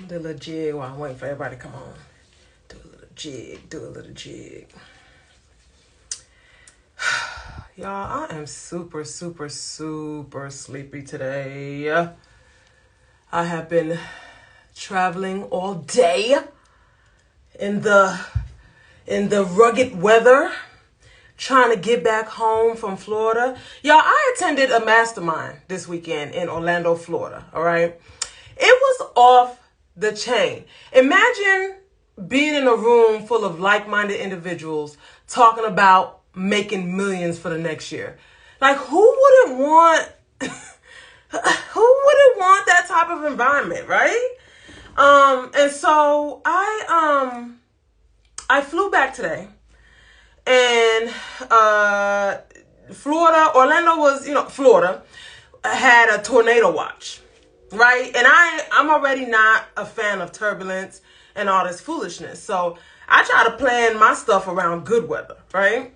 Do a little jig while I'm waiting for everybody to come on. Do a little jig. Do a little jig. Y'all, I am super, super, super sleepy today. I have been traveling all day in the rugged weather, trying to get back home from Florida. Y'all, I attended a mastermind this weekend in Orlando, Florida. All right. It was off the chain. Imagine being in a room full of like-minded individuals talking about making millions for the next year. Like, who wouldn't want that type of environment, right? And so I flew back today, and Orlando was, Florida had a tornado watch, right? And I'm already not a fan of turbulence and all this foolishness. So I try to plan my stuff around good weather, right?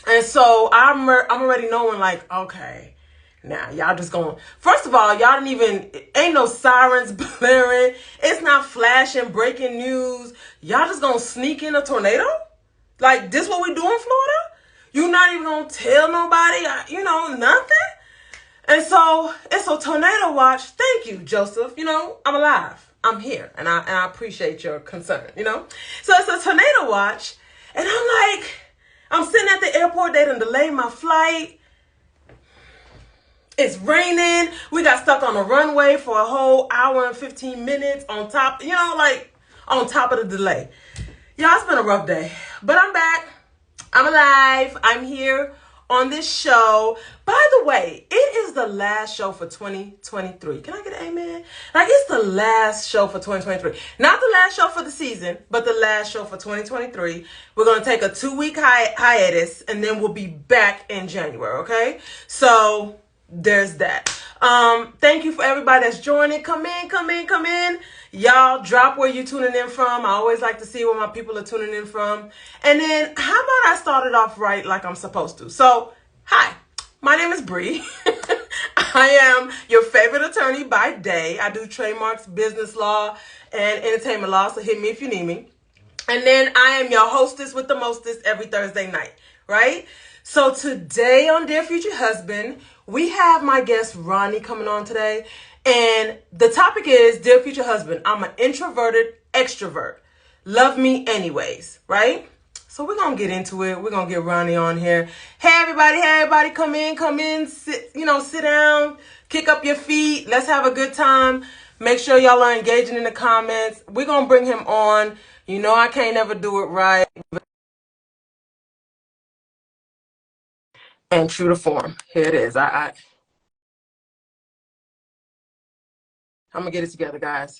And so I'm already knowing, like, okay, now y'all just going, first of all, y'all ain't no sirens blaring. It's not flashing breaking news. Y'all just gonna sneak in a tornado? Like, this what we do in Florida? You not even gonna tell nobody, nothing? And so it's a tornado watch. Thank you, Joseph. I'm alive. I'm here. And I appreciate your concern, So it's a tornado watch. And I'm sitting at the airport. They done delayed my flight. It's raining. We got stuck on the runway for a whole hour and 15 minutes on top, on top of the delay. Y'all, it's been a rough day. But I'm back. I'm alive. I'm here on this show. By the way, it is the last show for 2023. Can I get an amen? Like, it's the last show for 2023. Not the last show for the season, but the last show for 2023. We're going to take a 2-week hiatus, and then we'll be back in January, okay? So there's that. Thank you for everybody that's joining. Come in. Y'all, drop where you tuning in from. I always like to see where my people are tuning in from. And then, how about I start it off right like I'm supposed to? So, hi, my name is Bree. I am your favorite attorney by day. I do trademarks, business law, and entertainment law, so hit me if you need me. And then I am your hostess with the mostest every Thursday night, right? So today on Dear Future Husband, we have my guest Ronnie coming on today. And the topic is, Dear Future Husband, I'm an introverted extrovert. Love me anyways, right? So we're going to get into it. We're going to get Ronnie on here. Hey, everybody, come in, sit down, kick up your feet. Let's have a good time. Make sure y'all are engaging in the comments. We're going to bring him on. I can't ever do it right. And true to form. Here it is. I'm going to get it together, guys.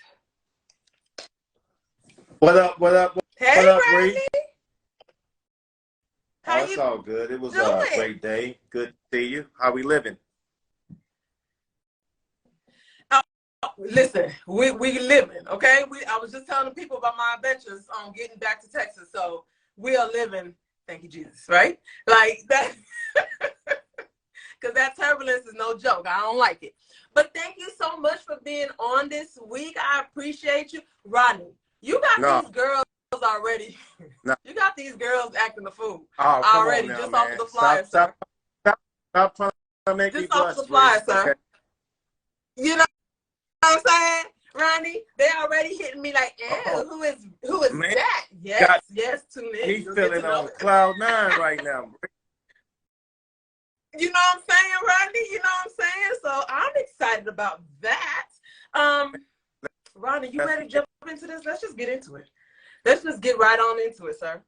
What up? What up, Bree? Oh, it's all good. It was a great day. Good to see you. How we living? Listen, we living, okay? I was just telling the people about my adventures on getting back to Texas. So we are living, thank you, Jesus, right? Like that, because that turbulence is no joke. I don't like it. But thank you so much for being on this week. I appreciate you. Rodney, you got these girls already. No. You got these girls acting the fool already, now, just man. off of the flyer, stop trying to make just me off of the flyer, sir. Okay. You know what I'm saying, Ronnie? They already hitting me like, who is man, that? Yes, tune in. He's feeling on cloud 9 right now. You know what I'm saying, Ronnie? You know what I'm saying? So I'm excited about that. Ronnie, you ready to jump into this? Let's just get into it. Let's just get right on into it, sir.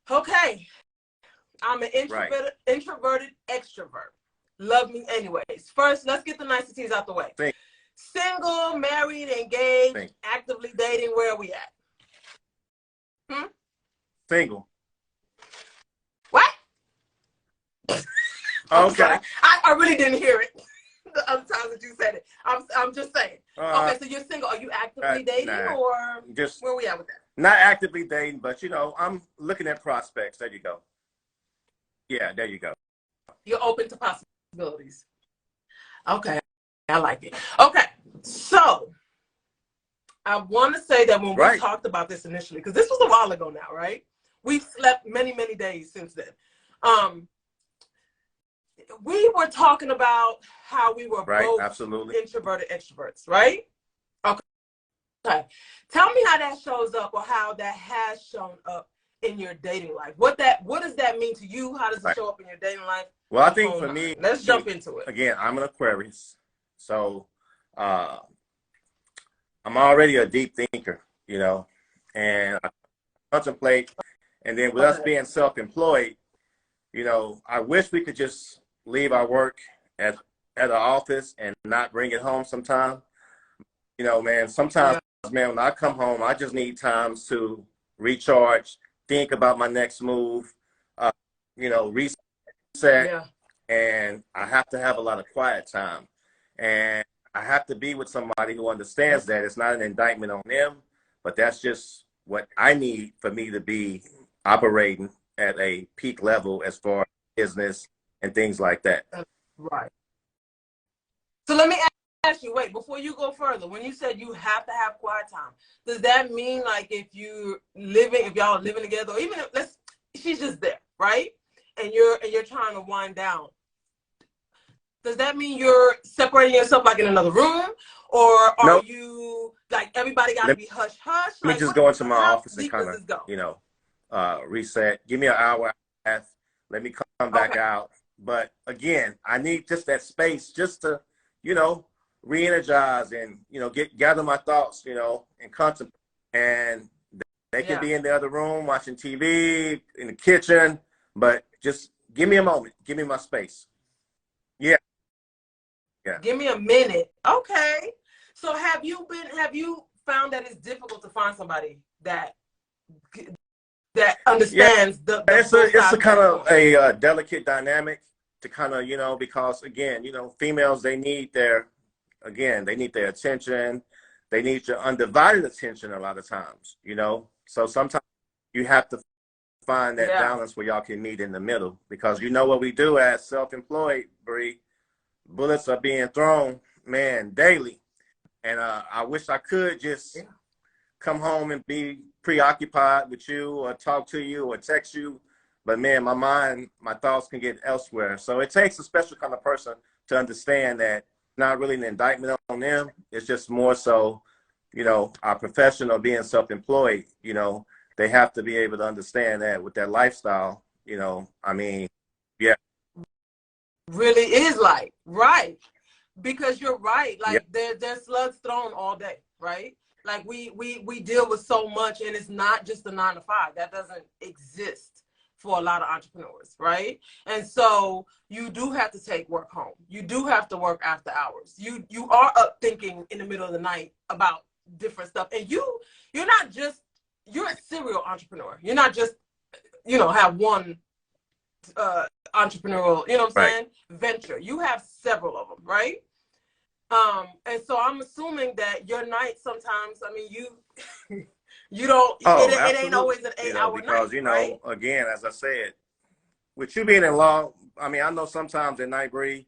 Okay. I'm an introverted extrovert. Love me anyways. First, let's get the niceties out the way. Single, married, engaged, actively dating. Where are we at? Single. What? Okay. I really didn't hear it the other times that you said it. I'm just saying. Okay, so you're single. Are you actively dating or just where are we at with that? Not actively dating, but I'm looking at prospects. There you go. Yeah, there you go. You're open to possibilities. Okay, I like it. Okay, so I want to say that when we Right. talked about this initially, because this was a while ago now, right? We've slept many, many days since then. We were talking about how we were Right. both Absolutely. introverted extroverts, right? Okay. Tell me how that shows up, or how that has shown up in your dating life. What does that mean to you? How does it Right. show up in your dating life? Well, I The think whole for nine. me, Let's jump into it. again, I'm an Aquarius. So I'm already a deep thinker, and I contemplate. And then with us Okay. being self-employed, I wish we could just leave our work at an office and not bring it home sometime. Man, sometimes, man, when I come home, I just need times to recharge, think about my next move, reset, Yeah. and I have to have a lot of quiet time. And I have to be with somebody who understands that. It's not an indictment on them, but that's just what I need for me to be operating at a peak level as far as business and things like that. Right. So let me ask you, wait, before you go further, when you said you have to have quiet time, does that mean like if y'all are living together, or even if she's just there, right? And you're trying to wind down. Does that mean you're separating yourself like in another room? Or are you like everybody gotta be hush hush? Let me just go into my office and kind of, reset. Give me an hour, let me come back out. But again, I need just that space just to, re-energize and, gather my thoughts, and contemplate. And they can be in the other room watching TV, in the kitchen, but just give me a moment. Give me my space. Yeah. Give me a minute. Okay. So have you found that it's difficult to find somebody that understands the it's a kind of a delicate dynamic to kind of, because again, females, they need their attention. They need your undivided attention a lot of times, so sometimes you have to find that balance where y'all can meet in the middle, because what we do as self-employed, Bree, bullets are being thrown, man, daily. And I wish I could just come home and be preoccupied with you or talk to you or text you. But man, my mind, my thoughts can get elsewhere. So it takes a special kind of person to understand that not really an indictment on them. It's just more so, our profession of being self-employed, they have to be able to understand that with their lifestyle, really is like, right. Because you're right. Like there's slugs thrown all day, right? Like we deal with so much, and it's not just the 9 to 5. That doesn't exist for a lot of entrepreneurs, right? And so you do have to take work home. You do have to work after hours. You are up thinking in the middle of the night about different stuff. And you're a serial entrepreneur. You're not just, have one entrepreneurial, venture. You have several of them, right? And so I'm assuming that your night sometimes, you don't, it ain't always an 8-hour because, night, right? Again, as I said, with you being in law, I know sometimes at night, Bree,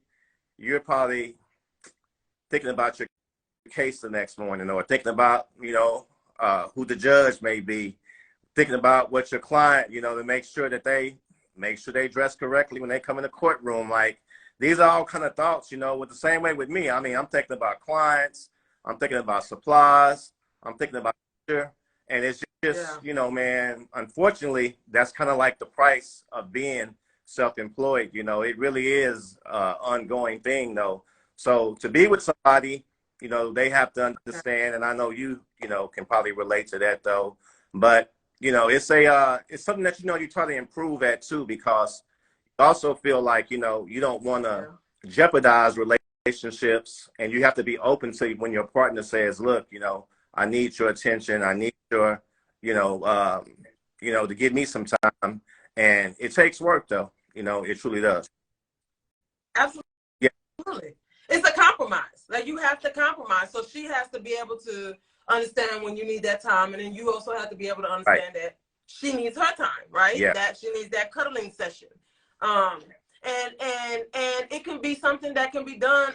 you're probably thinking about your case the next morning, or thinking about, who the judge may be, thinking about what your client, to make sure they dress correctly when they come in the courtroom. Like, these are all kind of thoughts, with the same way with me. I'm thinking about clients. I'm thinking about supplies. I'm thinking about future. And it's just, man, unfortunately, that's kind of like the price of being self-employed. It really is an ongoing thing, though. So to be with somebody, they have to understand. And I know you can probably relate to that, though. But, it's something that, you try to improve at, too, because also feel like, you don't want to jeopardize relationships, and you have to be open to when your partner says, look, I need your attention. I need your, to give me some time. And it takes work, though. It truly does. Absolutely. Yeah. It's a compromise. Like, you have to compromise. So she has to be able to understand when you need that time. And then you also have to be able to understand that she needs her time, right? Yeah. That she needs that cuddling session. And it can be something that can be done.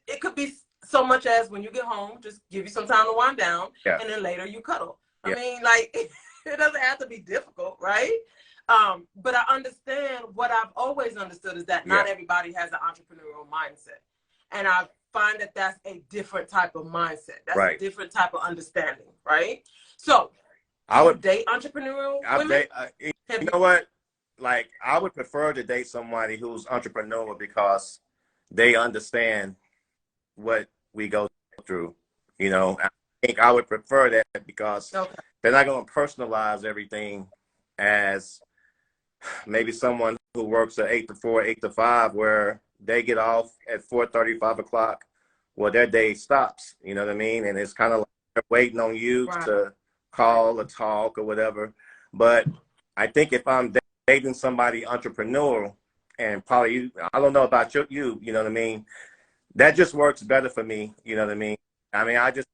It could be so much as when you get home, just give you some time to wind down, Yeah. and then later you cuddle. Yeah. I mean, like, it doesn't have to be difficult, right? But I understand, what I've always understood is that not everybody has an entrepreneurial mindset. And I find that that's a different type of mindset. That's a different type of understanding, right? So, I would date entrepreneurial women. You know what? Like, I would prefer to date somebody who's entrepreneurial because they understand what we go through. You know, I think I would prefer that because they're not going to personalize everything as maybe someone who works at 8 to 4, 8 to 5, where they get off at 4:30, 5 o'clock. Well, their day stops. You know what I mean? And it's kind of like they're waiting on you to call or talk or whatever. But I think if I'm dating somebody entrepreneurial, and probably I don't know about you, you know what I mean? That just works better for me. You know what I mean? I mean, I just,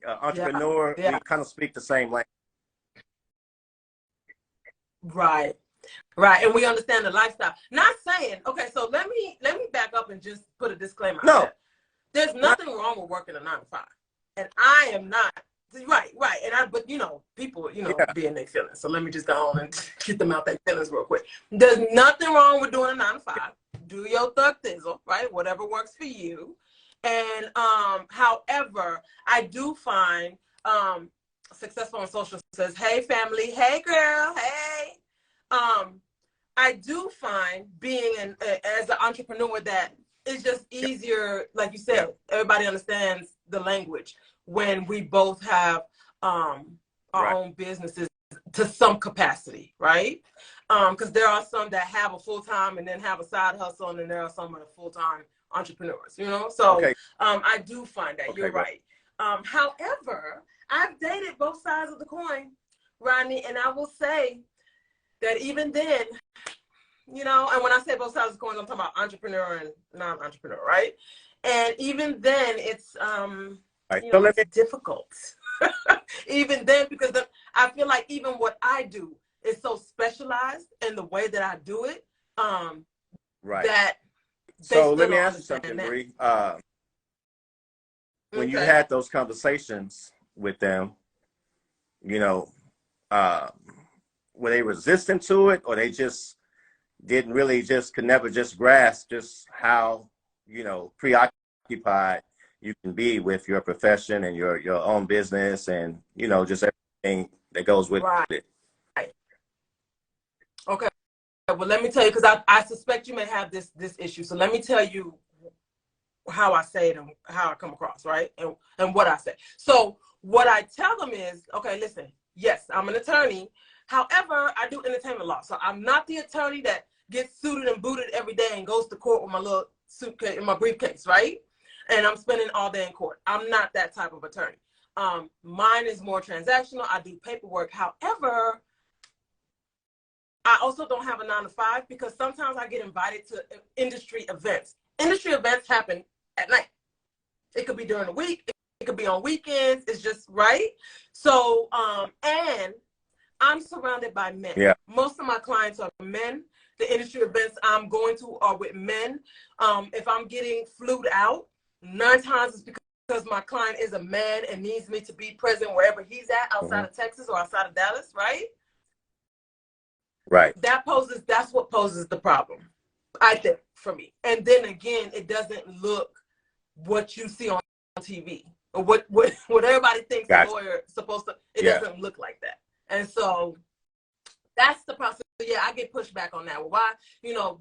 entrepreneur, we kind of speak the same language. Right. Right. And we understand the lifestyle. Not saying, okay, so let me back up and just put a disclaimer. No. There's nothing wrong with working a 9 to 5. And I am not. Right. But people, be in their feelings. So let me just go on and get them out their feelings real quick. There's nothing wrong with doing a 9 to 5. Do your thug thizzle, right? Whatever works for you. And however, I do find Successful on Social says, hey family, hey girl, hey. I do find being as an entrepreneur that it's just easier, like you said, everybody understands the language when we both have our own businesses to some capacity, right? Because there are some that have a full-time and then have a side hustle, and then there are some that are full-time entrepreneurs, So I do find that you're right. However, I've dated both sides of the coin, Rodney, and I will say that even then, and when I say both sides of the coin, I'm talking about entrepreneur and non-entrepreneur, right? And even then, it's it's difficult. Even then, because I feel like even what I do is so specialized in the way that I do it, that so let me ask you something, Bree. When you had those conversations with them, were they resistant to it, or they just didn't really could never just grasp just how, preoccupied you can be with your profession and your own business and, just everything that goes with it? Right. Okay. Well, let me tell you, because I suspect you may have this issue. So let me tell you how I say it and how I come across, right? And what I say. So what I tell them is, okay, listen, yes, I'm an attorney. However, I do entertainment law. So I'm not the attorney that gets suited and booted every day and goes to court with my little suitcase in my briefcase, right? And I'm spending all day in court. I'm not that type of attorney. Mine is more transactional. I do paperwork. However, I also don't have a 9 to 5 because sometimes I get invited to industry events. Industry events happen at night. It could be during the week. It could be on weekends. It's just right. So, and I'm surrounded by men. Yeah. Most of my clients are men. The industry events I'm going to are with men. If I'm getting flued out, 9 times it's because my client is a man and needs me to be present wherever he's at, outside of Texas or outside of Dallas, right? Right. That's what poses the problem, I think, for me. And then again, it doesn't look what you see on TV or what everybody thinks a lawyer is supposed to. It doesn't look like that. And so that's the process. Yeah, I get pushed back on that. Well, why?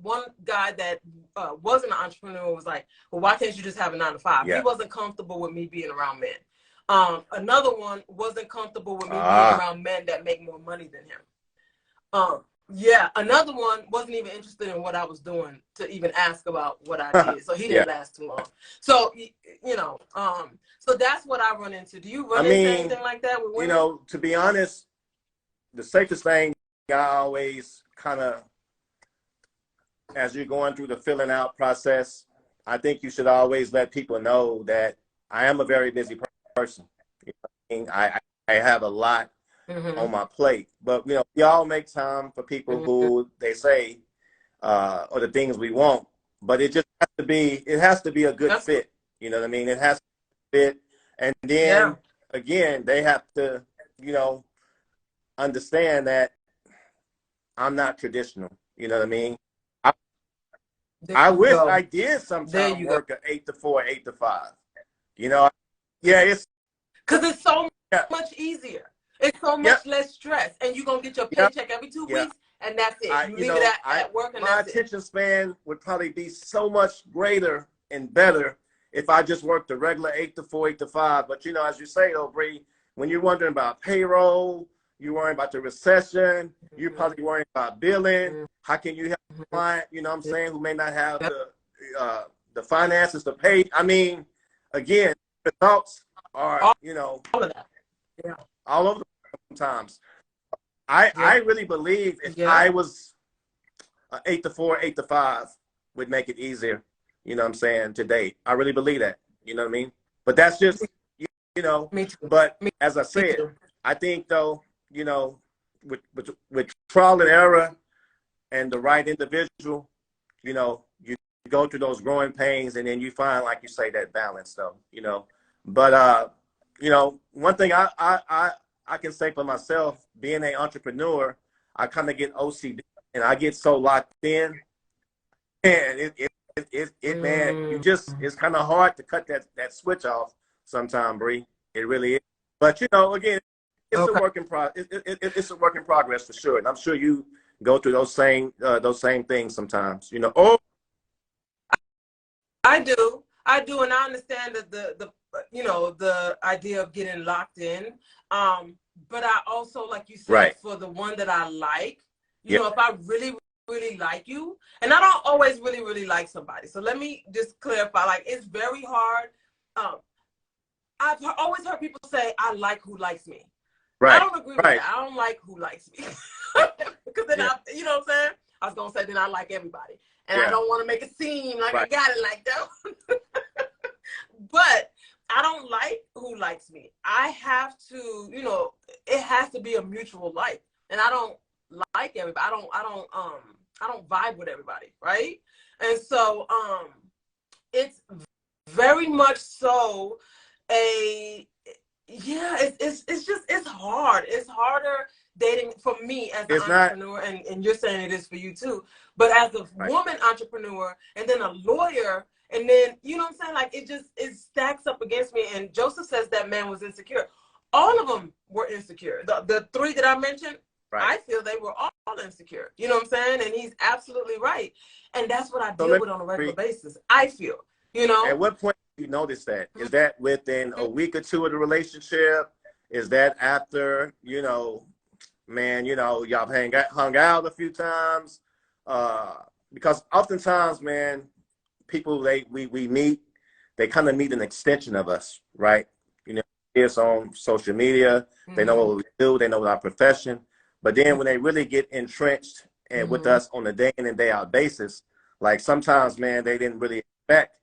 One guy that wasn't an entrepreneur was like, well, why can't you just have a 9 to 5? Yeah. He wasn't comfortable with me being around men. Another one wasn't comfortable with me being around men that make more money than him. Another one wasn't even interested in what I was doing to even ask about what I did. So he didn't last too long. So, so that's what I run into. Do you run into anything like that with women? To be honest, the safest thing I always kind of, as you're going through the filling out process, I think you should always let people know that I am a very busy person. I have a lot on my plate, but we all make time for people who they say or the things we want, but it just has to be a good fit. You know what I mean? It has to fit. And Yeah. then again, they have to, you know, understand that I'm not traditional. You know what I mean? I, There I you wish go. I did There sometime you go. work a 8 to 4, 8 to 5. You know, yeah, it's Because it's so yeah, much easier. It's so yep, much less stress. And you're going to get your yep, paycheck every two yeah. weeks, and that's it. You You leave it know, at work, and my that's it. attention span would probably be so much greater and better if I just worked the regular 8 to 4, 8 to 5. But you know, as you say, though, Bree, when you're wondering about payroll, you're worrying about the recession, you're probably worrying about billing. How can you help a client? You know what I'm saying? Who may not have the finances to pay. I mean, again, the thoughts are, All, you know, all of that. Yeah. all over the sometimes. I Yeah. really believe if Yeah. I was 8 to 4, 8 to 5 would make it easier. You know what I'm saying? To date, I really believe that. You know what I mean? But that's just you know. Me too. But Me, as I me said, too. I think though, you know, with trial and error and the right individual, you know, you go through those growing pains and then you find, like you say, that balance though. You know, but you know, one thing I can say for myself, being an entrepreneur, I kind of get OCD and I get so locked in, and man, you Mm, just it's kind of hard to cut that switch off sometime, Bree. It really is. But you know, again, it's a okay. work in it's a work in progress for sure, and I'm sure you go through those same things sometimes. You know, oh I do. I do. And I understand that the you know, the idea of getting locked in. But I also, like you said, right, for the one that I like, you yeah, know, if I really, really like you, and I don't always really, really like somebody. So let me just clarify, like, it's very hard. Um, I've always heard people say, I like who likes me. I right, don't agree with right, that. I don't like who likes me. Because then yeah, you know what I'm saying? I was going to say, then I like everybody. And I yeah, don't want to make it seem like I right. got it like that. But I don't like who likes me. I have to, you know, it has to be a mutual like. And I don't like everybody. I don't vibe with everybody, right? And so it's very much so a yeah, it's just it's hard. It's harder dating for me as an It's not entrepreneur, and you're saying it is for you too. But as a right. woman entrepreneur and then a lawyer, and then you know what I'm saying, like it stacks up against me. And Joseph says that man was insecure. All of them were insecure. The three that I mentioned, Right. I feel they were all insecure. You know what I'm saying? And he's absolutely right. And that's what I So deal let with on a regular me. basis. I feel, you At know. what point do you notice that? Is that within a week or two of the relationship? Is that after, you know, man, you know, y'all hung out a few times? Uh, because oftentimes, man, people we meet, they kind of meet an extension of us, right? You know, it's on social media, they know Mm-hmm. what we do, they know our profession. But then when they really get entrenched and with Mm-hmm. us on a day in and day out basis, like sometimes, man, they didn't really expect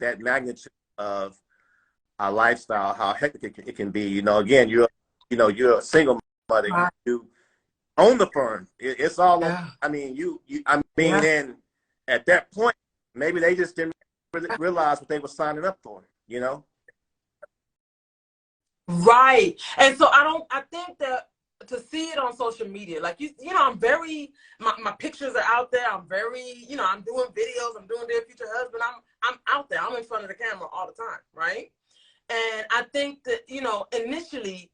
that magnitude of our lifestyle, how hectic it can be. You know, again, you're a single mother. Right. You own the firm. It's all on. Yeah. I mean, I mean, Yeah. and at that point, maybe they just didn't really realize what they were signing up for. You know. Right. And so I think that to see it on social media, like you know, I'm very my pictures are out there. I'm very, you know, I'm doing videos, I'm doing Dear Future Husband. I'm out there. I'm in front of the camera all the time, right? And I think that, you know, initially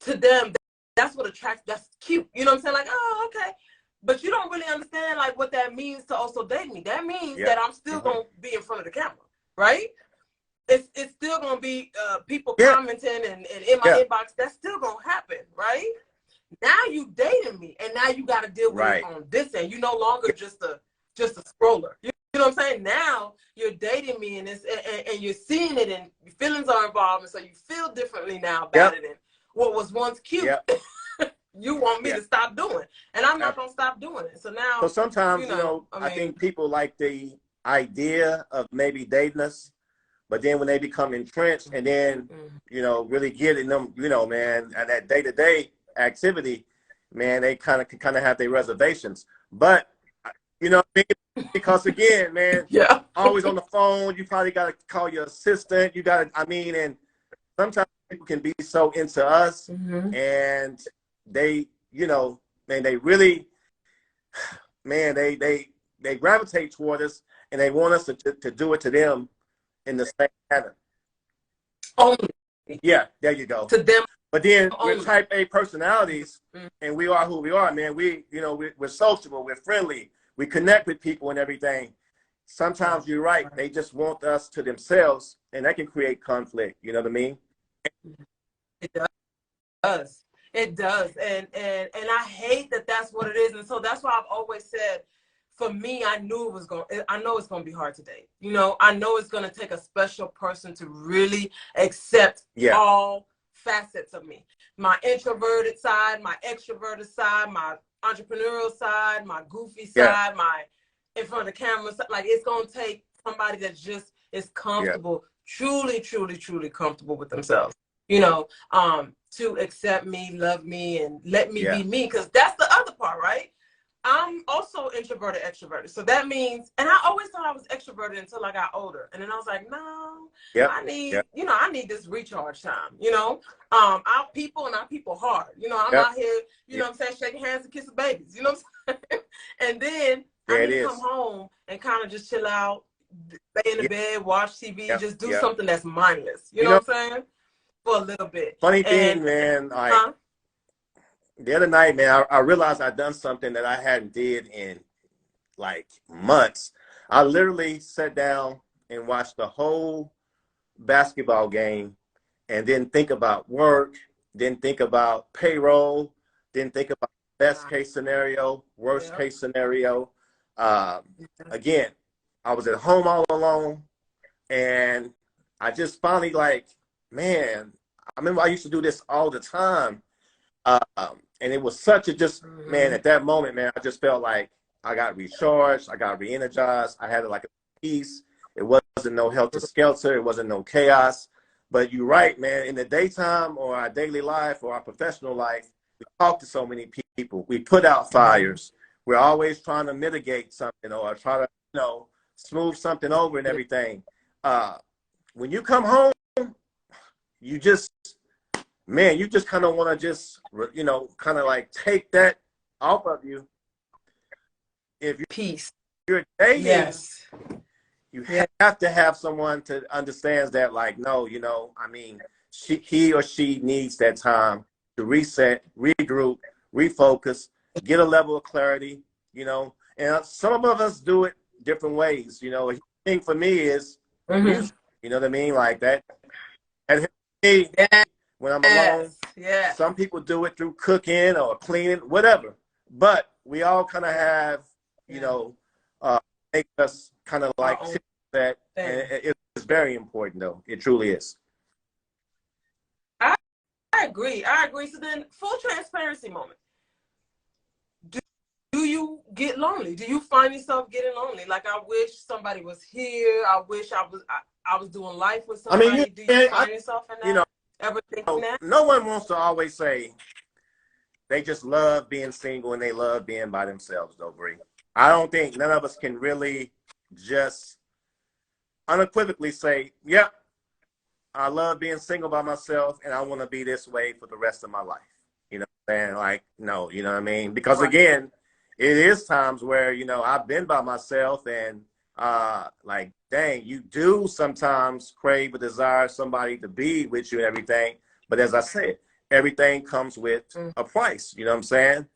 to them, that's what attracts, that's cute. You know what I'm saying? Like, oh, okay. But you don't really understand like what that means to also date me. That means Yeah. that I'm still Mm-hmm. gonna be in front of the camera, right? It's still gonna be people Yeah. commenting and in my Yeah. inbox. That's still gonna happen, right? Now you dating me, and now you got to deal with it Right. on this end. You no longer just a scroller. You know what I'm saying? Now you're dating me, and and you're seeing it, and your feelings are involved, and so you feel differently now about Yep. it. And what was once cute, Yep. you want me Yeah. to stop doing, and I'm not gonna stop doing it. So So now, you sometimes, you know, know, I I mean, think people like the idea of maybe dating us. But then when they become entrenched and then, mm, you know, really get in them, you know, man, and that day-to-day activity, man, they kind of have their reservations. But You know what I mean? Because again, man, Yeah. always on the phone. You probably got to call your assistant. You got to, I mean, and sometimes people can be so into us, and they, you know, man, they really, man, they gravitate toward us, and they want us to do it to them in the same manner. Only. Yeah, there you go. To them. But then only. we're type A personalities, and we are who we are, man. We, you know, we're sociable, we're friendly, we connect with people and everything. Sometimes you're right; they just want us to themselves, and that can create conflict. You know what I mean? It does. It does, and I hate that that's what it is, and so that's why I've always said, for me, I know it's going to be hard today. You know, I know it's going to take a special person to really accept all facets of me. My introverted side, my extroverted side, my entrepreneurial side, my goofy side, my in front of the camera side. Like, it's going to take somebody that just is comfortable, truly, truly, truly comfortable with themselves, you know, to accept me, love me, and let me be me. Because that's the other part, right? I'm also introverted, extroverted. So that means, and I always thought I was extroverted until I got older. And then I was like, no, I need, you know, I need this recharge time, you know? Our people hard. You know, I'm out here, you know what I'm saying, shaking hands and kissing babies, you know what I'm saying? And then I need to come home and kind of just chill out, lay in the bed, watch TV, just do something that's mindless. You know what I'm saying? For a little bit. Funny thing, man, like, the other night, man, I realized I'd done something that I hadn't did in like months. I literally sat down and watched the whole basketball game and didn't think about work, didn't think about payroll, didn't think about best case scenario, worst case scenario. Again, I was at home all alone, and I just finally like, man, I remember I used to do this all the time. And it was such a just, man, at that moment, man, I just felt like I got recharged, I got re-energized, I had like a peace. It wasn't no helter-skelter, it wasn't no chaos. But you're right, man, in the daytime or our daily life or our professional life, we talk to so many people, we put out fires, we're always trying to mitigate something or try to, you know, smooth something over and everything. When you come home, you just, man, you just kind of want to just, you know, kind of like take that off of you. If you're dating, you have to have someone to understands that, like, no, you know, I mean, he or she needs that time to reset, regroup, refocus, get a level of clarity, you know. And some of us do it different ways, you know. The thing for me is music, you know what I mean? Like that. And me, when I'm alone, some people do it through cooking or cleaning, whatever. But we all kind of have, you know, make us kind of like that. And it's very important, though. It truly is. I agree. I agree. So then, full transparency moment. Do you get lonely? Do you find yourself getting lonely? Like, I wish somebody was here. I wish I was doing life with somebody. I mean, do you find yourself in that? You know, ever thinking that? No one wants to always say they just love being single and they love being by themselves, though, Bree. I don't think none of us can really just unequivocally say, yep, I love being single by myself and I want to be this way for the rest of my life. You know what I'm saying? Like, no, you know what I mean? Because again, it is times where, you know, I've been by myself and like, dang, you do sometimes crave or desire somebody to be with you and everything. But as I said, everything comes with a price, you know what I'm saying?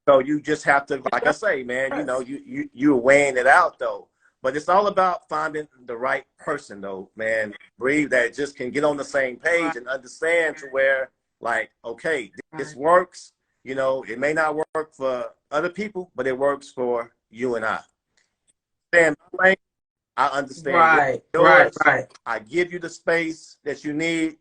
So you just have to, like I say, man, you know, you're weighing it out though. But it's all about finding the right person though, man. Breathe, that just can get on the same page and understand to where, like, okay, this works. You know, it may not work for other people, but it works for you and I. I understand yours. I give you the space that you need.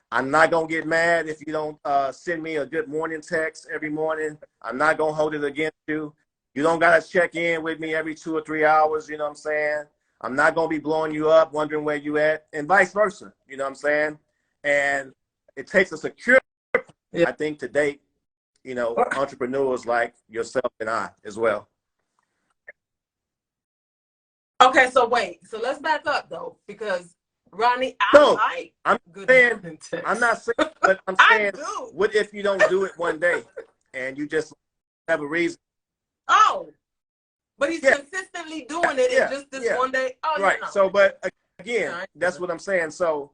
I'm not going to get mad if you don't send me a good morning text every morning. I'm not going to hold it against you. You don't got to check in with me every 2 or 3 hours, you know what I'm saying? I'm not going to be blowing you up, wondering where you at, and vice versa, you know what I'm saying? And it takes a secure, I think, to date, you know, entrepreneurs like yourself and I as well. Okay, so wait. So let's back up though, because Ronnie, I No, like I'm good saying, morning I'm text. not saying, but I'm I saying, do. what if you don't do it one day and you just have a reason? Oh, but he's Yeah, consistently doing it, and yeah, just this yeah. one day. Oh yeah, Right. no. So, but Yeah, again, I ain't that's do what I'm saying. So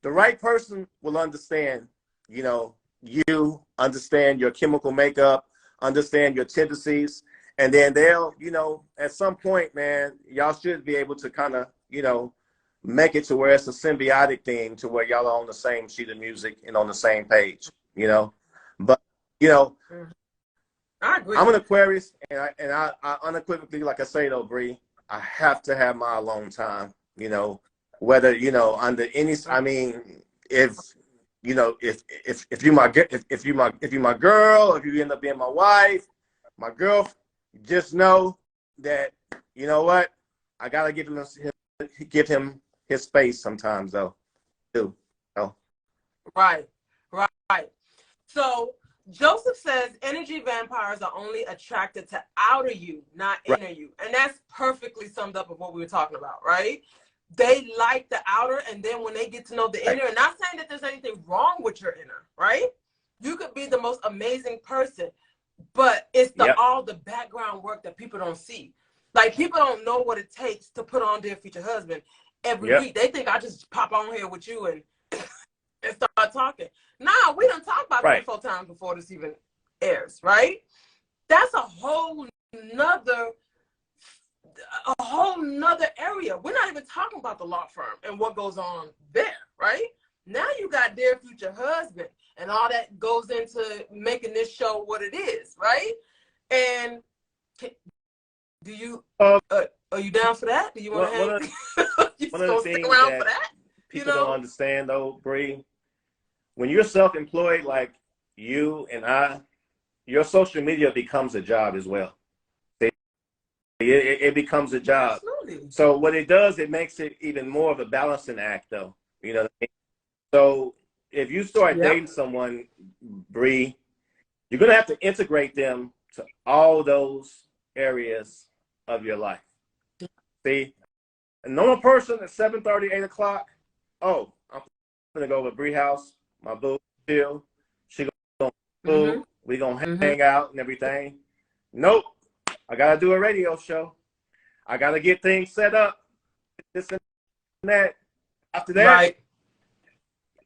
the right person will understand, you know, you understand your chemical makeup, understand your tendencies, and then they'll, you know, at some point, man, y'all should be able to kind of, you know, make it to where it's a symbiotic thing to where y'all are on the same sheet of music and on the same page, you know. But, you know, it. I agree. I'm an Aquarius, and I unequivocally, like I say though, Bree, I have to have my alone time. You know, whether you know under any. I mean, if you know, if you my if you my girl, if you end up being my wife, my girl, just know that you know what I gotta give him his space sometimes though. Too. So, Right, right. So Joseph says energy vampires are only attracted to outer you, not right. inner you. And that's perfectly summed up of what we were talking about, right? They like the outer, and then when they get to know the Right. inner, and not saying that there's anything wrong with your inner, right? You could be the most amazing person, but it's Yep. all the background work that people don't see. Like people don't know what it takes to put on Dear Future Husband every Yep. week. They think I just pop on here with you and start talking. Nah, we done talked about Right. 3-4 times before this even airs, right? That's nother a whole nother area. We're not even talking about the law firm and what goes on there, right? Now you got Dear Future Husband and all that goes into making this show what it is, right? And do you Uh, are you down for that? Do you want to one hang? of You one of the gonna stick things around for that that? You people don't know? understand though, Bree, when you're self-employed like you and I, your social media becomes a job as well. It becomes a job. Absolutely. So what it does, it makes it even more of a balancing act though. You know what I mean? So if you start Yep. dating someone, Bree, you're gonna have to integrate them to all those areas of your life. See, a normal person at 7:30, 8 o'clock, oh, I'm gonna go to Bree house, my boo, chill. She gonna Mm-hmm. food. We gonna Mm-hmm. hang out and everything. Nope, I gotta do a radio show. I gotta get things set up. This and that. After that, Right.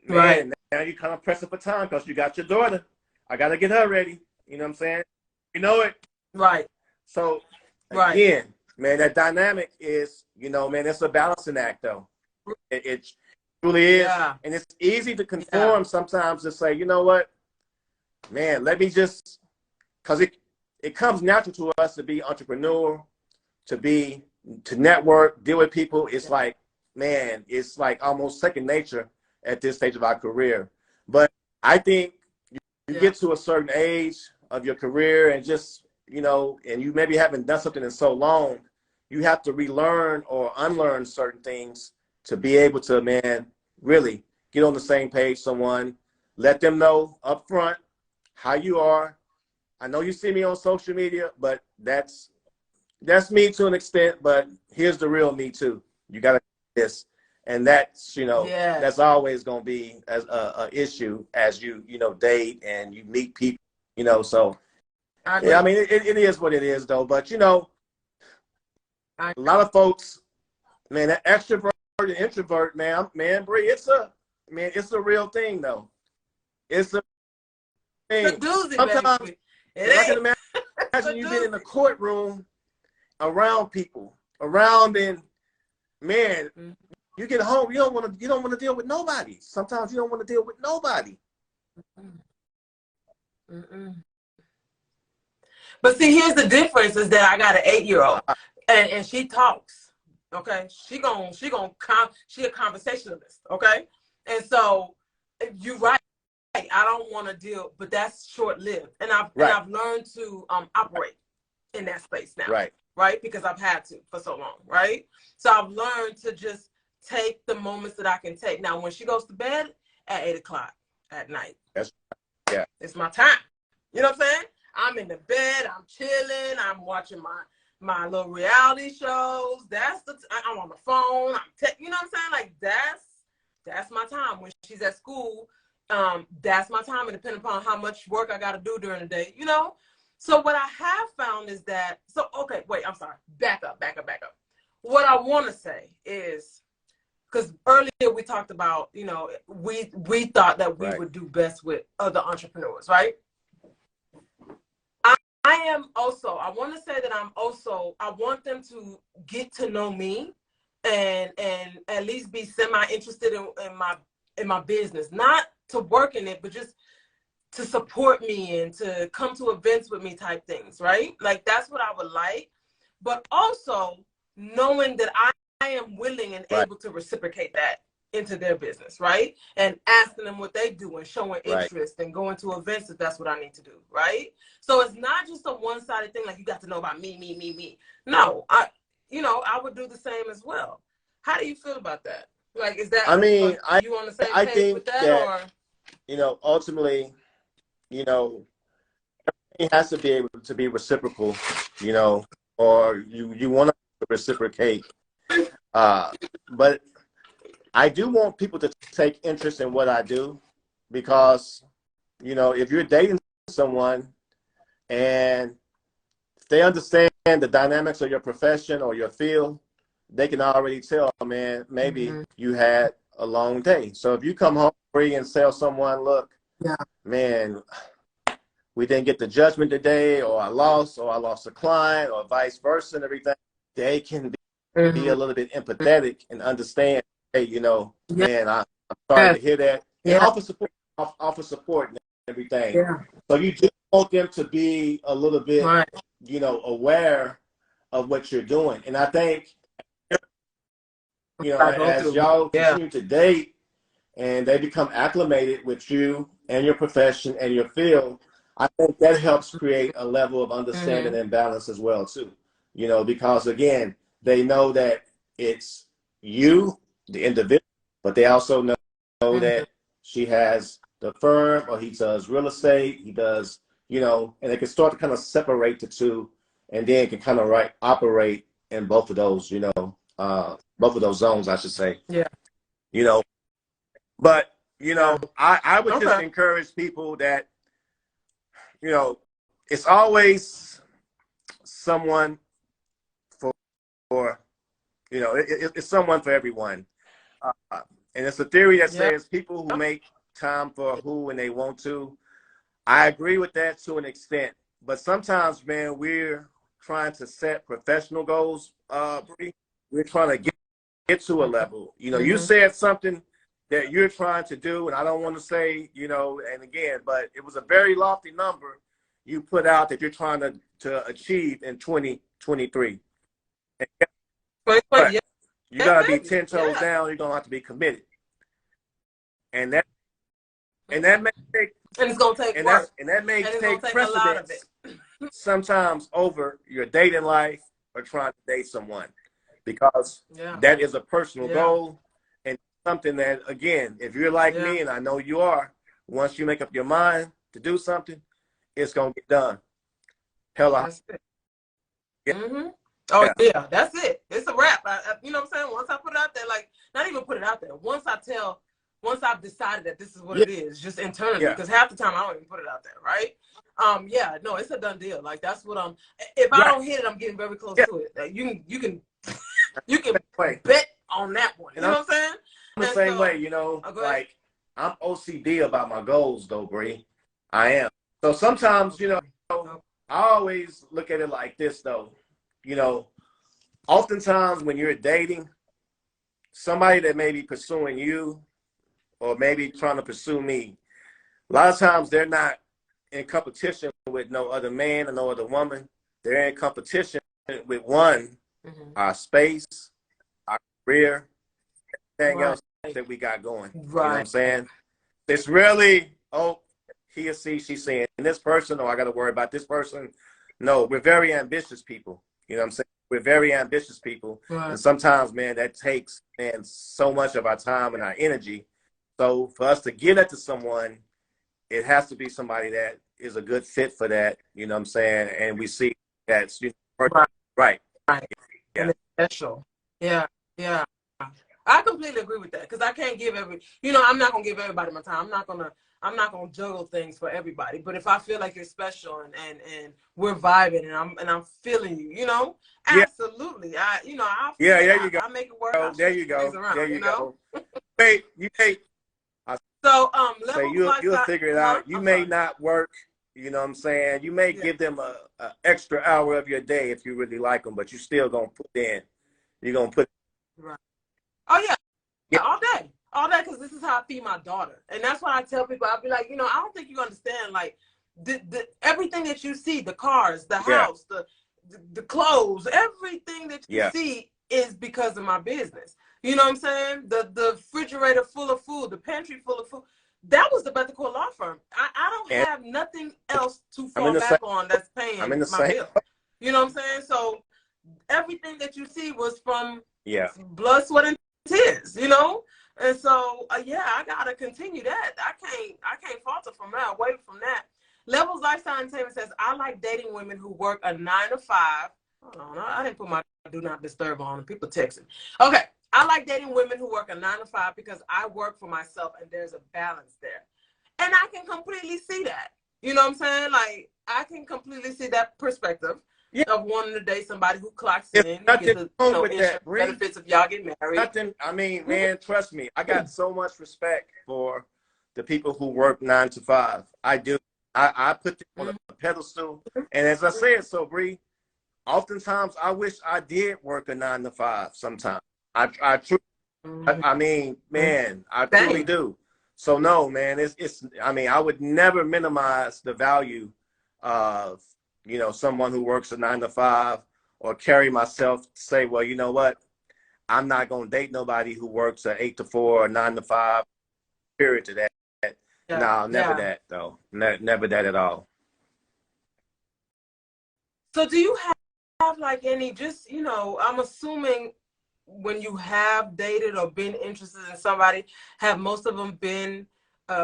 Right. man, now you kind of pressing for time because you got your daughter. I gotta get her ready. You know what I'm saying? You know it. Right. So Right. again, man, that dynamic is, you know, man, it's a balancing act though. It truly is. Yeah. And it's easy to Yeah. conform sometimes to say, you know what, man, let me just, because it comes natural to us to be entrepreneur, to network, deal with people. It's like, man, it's like almost second nature at this stage of our career. But I think you Yeah. get to a certain age of your career and just, you know, and you maybe haven't done something in so long, you have to relearn or unlearn certain things to be able to, man, really get on the same page someone, let them know up front how you are. I know you see me on social media, but that's me to an extent, but here's the real me too. You got to this, and that's, you know, Yeah. that's always going to be as a issue as you know, date and you meet people, you know. So I yeah, I agree. mean, it is what it is though. But you know, I a lot agree. of folks, man, that extrovert and introvert, man, Bree, it's a real thing though. It's a It's a thing. doozy, Sometimes, baby. It because I can ain't. It's a imagine you being in the doozy. courtroom around people, around and man, Mm-mm. you get home, you don't want to deal with nobody. Sometimes you don't want to deal with nobody. Mm-mm. But see, here's the difference: is that I got an 8-year-old, and she talks. Okay, she a conversationalist. Okay, and so you're right. I don't want to deal, but that's short lived, and Right, I've learned to operate in that space now, right. right? Because I've had to for so long, right? So I've learned to just take the moments that I can take. Now, when she goes to bed at 8 o'clock at night, That's yeah. it's my time. You know what I'm saying? I'm in the bed, I'm chilling, I'm watching my little reality shows. That's I'm on the phone. You know what I'm saying? Like that's my time when she's at school. That's my time, and depending upon how much work I got to do during the day, you know. So what I have found is that. So okay, wait. I'm sorry. Back up. What I want to say is, because earlier we talked about, you know, we thought that we would do best with other entrepreneurs, right? I am also, I want to say that I want them to get to know me and at least be semi-interested in my business, not to work in it, but just to support me and to come to events with me type things, right? Like that's what I would like. But also knowing that I am willing and able to reciprocate that into their business, right? And asking them what they do and showing interest and going to events if that's what I need to do, right? So it's not just a one-sided thing like you got to know about me. No, I would do the same as well. How do you feel about that? Like, is that, I mean, you on the same I page think with that, that, or? you know, ultimately, you know, it has to be able to be reciprocal, you know, or you want to reciprocate. But I do want people to take interest in what I do, because, you know, if you're dating someone and they understand the dynamics of your profession or your field, they can already tell, man, maybe you had a long day. So if you come home free and tell someone, look, man, we didn't get the judgment today, or I lost a client, or vice versa and everything, they can be a little bit empathetic and understand, hey, you know, man, I'm sorry to hear that. And offer support and everything. Yeah. So you just want them to be a little bit, you know, aware of what you're doing. And I think, you know, as y'all continue to date and they become acclimated with you and your profession and your field, I think that helps create a level of understanding and balance as well too. You know, because again, they know that it's you, the individual, but they also know that she has the firm, or he does real estate, he does, you know, and they can start to kind of separate the two, and then can kind of operate in both of those, you know, both of those zones, I should say. Yeah. You know, but, you know, I would just encourage people that, you know, it's always someone for, you know, it's someone for everyone. And it's a theory that says people who make time for who when they want to. I agree with that to an extent. But sometimes, man, we're trying to set professional goals. We're trying to get to a level. You know, you said something that you're trying to do, and I don't want to say, you know, and again, but it was a very lofty number you put out that you're trying to achieve in 2023. But you gotta be 10 toes down. You're gonna have to be committed, and that may take, and it's gonna take work, and that may take precedence sometimes over your dating life or trying to date someone, because that is a personal goal and something that, again, if you're like me, and I know you are, once you make up your mind to do something, it's gonna get done. That's it. Oh yeah, that's it. It's a wrap. You know what I'm saying? Once I put it out there, like, not even put it out there. Once I've decided that this is what it is, just internally, because half the time I don't even put it out there, right? No, it's a done deal. Like, that's what I'm. If I don't hit it, I'm getting very close to it. Like, you can bet on that one. You know what I'm saying? I'm the same way. You know, like, I'm OCD about my goals, though, Bree. I am. So sometimes, you know, I always look at it like this, though. You know, oftentimes when you're dating somebody that may be pursuing you or maybe trying to pursue me, a lot of times they're not in competition with no other man or no other woman. They're in competition with our space, our career, everything else that we got going. You know what I'm saying? It's really, oh, he or she's saying this person, or I got to worry about this person. No, we're very ambitious people. You know what I'm saying? We're very ambitious people. And sometimes, man, that takes, man, so much of our time and our energy. So for us to give that to someone, it has to be somebody that is a good fit for that. You know what I'm saying? And we see that's, you know, Right. Right. Yeah. And it's special. Yeah. Yeah. I completely agree with that because I can't give I'm not gonna give everybody my time. I'm not gonna juggle things for everybody. But if I feel like you're special and we're vibing and I'm feeling you, Yeah. absolutely. I'll Yeah. figure it There out. you go. I'll make it work. I'll There shift you some things go. There around, you go. You may So say levels you'll lifestyle, figure it huh? out. You I'm may sorry. not work. You know what I'm saying? You may Yeah. give them a extra hour of your day if you really like them, but you still gonna put in. You're gonna put. Right. Oh yeah. Yeah. All day, because this is how I feed my daughter, and that's why I tell people. I'll be like, I don't think you understand, like, everything that you see, the cars, the Yeah. house, the clothes, everything that you Yeah. see is because of my business. You know what I'm saying? The refrigerator full of food, the pantry full of food. That was the Bethencourt Law Firm. I don't And have nothing else to I'm in fall the same. back on that's I'm paying in the my same. bill. You know what I'm saying? So everything that you see was from Yeah. blood, sweat, and tears, and so yeah, I gotta continue that. I can't falter from that, away from that. Levels Lifestyle Entertainment says, I like dating women who work a 9 to 5. Hold on, I didn't put my do not disturb on. People texting. Okay, I like dating women who work a 9 to 5 because I work for myself and there's a balance there, and I can completely see that. You know what I'm saying? Like, I can completely see that perspective Yeah. of wanting to date somebody who clocks There's in, you nothing get the wrong with insurance that, Bree. benefits if y'all get married. Nothing. I mean, man, trust me. I got so much respect for the people who work 9 to 5. I do. I put them on a pedestal, and as I said, so Bree, oftentimes I wish I did work a 9 to 5. Sometimes I truly. I mean, man, I truly do. So no, man, it's. I mean, I would never minimize the value of someone who works a 9 to 5, or carry myself to say, well, you know what, I'm not gonna date nobody who works a 8 to 4 or 9 to 5. Period to that. Yeah. No, never Yeah. that though. Never that at all. So do you have like any, just, I'm assuming when you have dated or been interested in somebody, have most of them been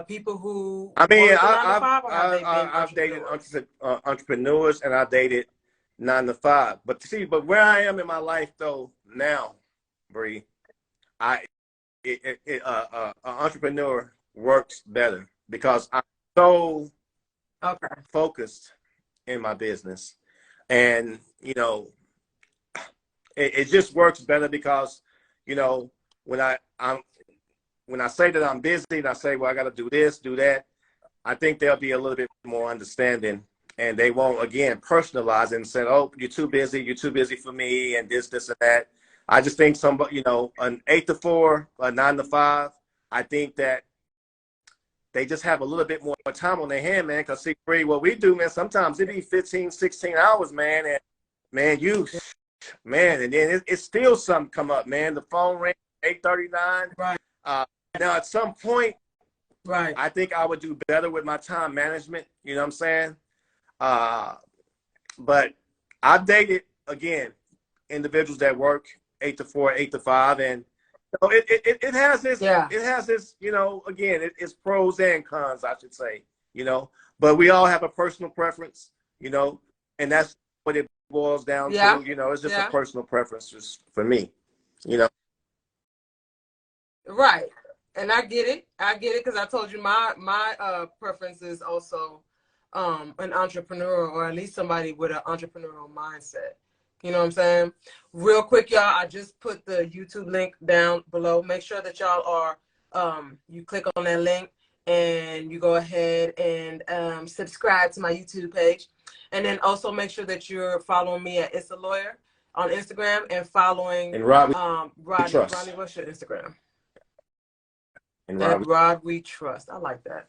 people who I mean, work a 9 to 5, or have they been I've dated entrepreneurs? entrepreneurs, and I dated 9 to 5. But see, but where I am in my life though now, Bree, an entrepreneur works better because I'm so focused in my business, and it just works better because when when I say that I'm busy and I say, well, I got to do this, do that, I think they'll be a little bit more understanding, and they won't, again, personalize it and say, oh, you're too busy for me, and this, and that. I just think somebody, an 8 to 4, a 9 to 5, I think that they just have a little bit more time on their hand, man, because see, Bree, what we do, man, sometimes it be 15, 16 hours, man, and man, and then it's still something come up, man. The phone rang, 8:39. Right. Now, at some point, Right. I think I would do better with my time management. You know what I'm saying? But I've dated, again, individuals that work 8 to 4, 8 to 5, and it has this. Yeah. It has this. Again, it's pros and cons, I should say. But we all have a personal preference. And that's what it boils down to. It's just a personal preference just for me. Right. And I get it because I told you my preference is also an entrepreneur, or at least somebody with an entrepreneurial mindset. You know what I'm saying? Real quick, y'all, I just put the YouTube link down below. Make sure that y'all are you click on that link and you go ahead and subscribe to my YouTube page. And then also make sure that you're following me at It's a Lawyer on Instagram, and following Rodney. Rodney, what's your Instagram? And Rod We Trust. I like that.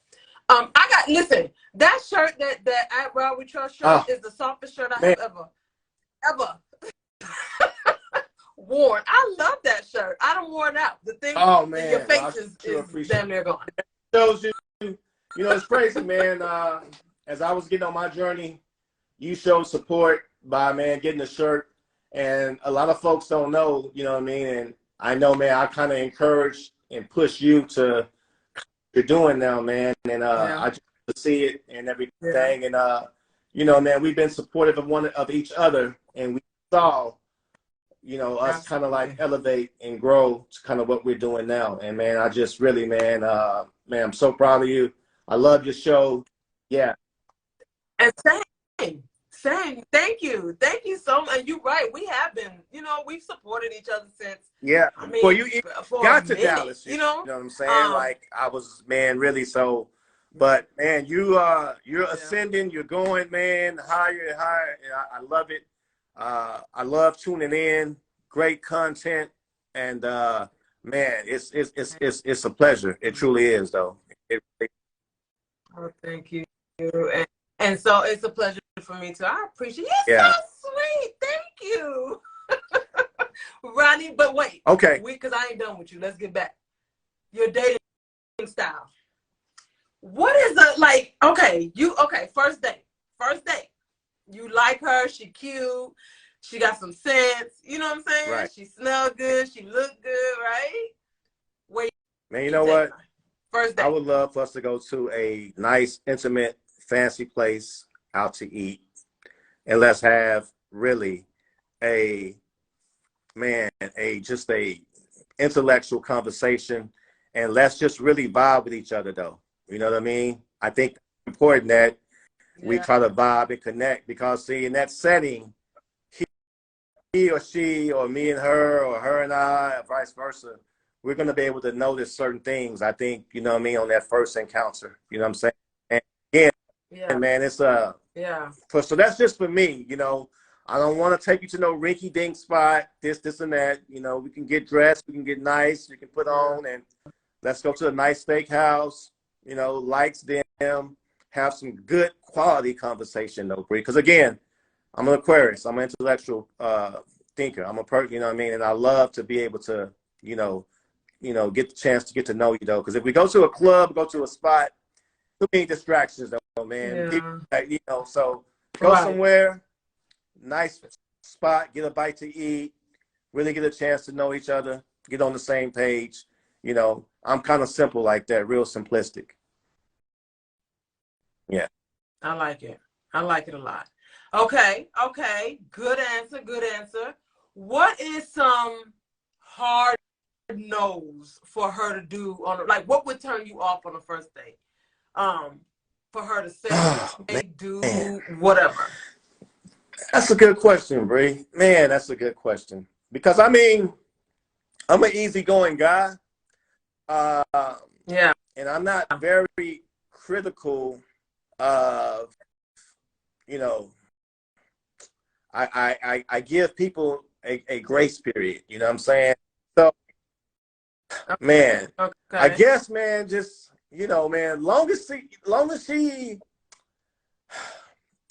Listen, that shirt, that at Rod We Trust shirt is the softest shirt I have ever worn. I love that shirt. I don't wear it out. The thing, your face is damn near gone. Shows you, it's crazy, man. As I was getting on my journey, you showed support by, man, getting a shirt, and a lot of folks don't know, you know what I mean? And I know, man, I kind of encourage and push you to you're doing now, man. And I just see it and everything. And man, we've been supportive of each other, and we saw, you know, us kind of like Absolutely. elevate and grow to kind of what we're doing now. And man, I just really, man, man, I'm so proud of you. I love your show. Yeah. And same. Thank you so much. And you're right. We have been, you know, we've supported each other since. Yeah. I Well, mean, you even for a got to minute. Dallas, You you know. know what I'm saying? Like I was, man, really so. But man, you're Yeah. ascending, you're going, man, higher and higher. And I love it. I love tuning in. Great content, and man, it's a pleasure. It truly is, though. Oh, thank you. And so it's a pleasure for me too. I appreciate it. You're Yeah. so sweet. Thank you. Ronnie, but wait. Okay. Because I ain't done with you. Let's get back. Your dating style. What is the like? Okay, first date. First date. You like her, she cute, she got some sense, you know what I'm saying? Right. She smell good, she look good, right? Wait, Man, you know what? First date. I would love for us to go to a nice, intimate, fancy place out to eat. And let's have really a just a intellectual conversation. And let's just really vibe with each other though. You know what I mean? I think it's important that we try to vibe and connect because see in that setting, he or she or me and her or her and I or vice versa, we're going to be able to notice certain things. I think, you know what I mean, on that first encounter, you know what I'm saying? And again, man, it's so that's just for me, you know. I don't want to take you to no rinky dink spot, this and that. You know, we can get dressed, we can get nice, we can put on, and let's go to a nice steakhouse, you know, lights dim, have some good quality conversation though, Bree. Because again, I'm an Aquarius. I'm an intellectual thinker. I'm a person, you know what I mean? And I love to be able to, you know, get the chance to get to know you though. Because if we go to a club, go to a spot, too many distractions though, man. People, you know, so go somewhere, nice spot, get a bite to eat, really get a chance to know each other, get on the same page. You know, I'm kind of simple like that, real simplistic. Yeah. I like it. I like it a lot. Okay. Good answer. What is some hard no's for her to do on like what would turn you off on the first date? For her to say, do whatever. That's a good question, Bree. Man, that's a good question. Because I mean, I'm an easygoing guy. And I'm not very critical of, you know, I give people a grace period, you know what I'm saying? So, man, I guess, man, just, you know, man, long as she,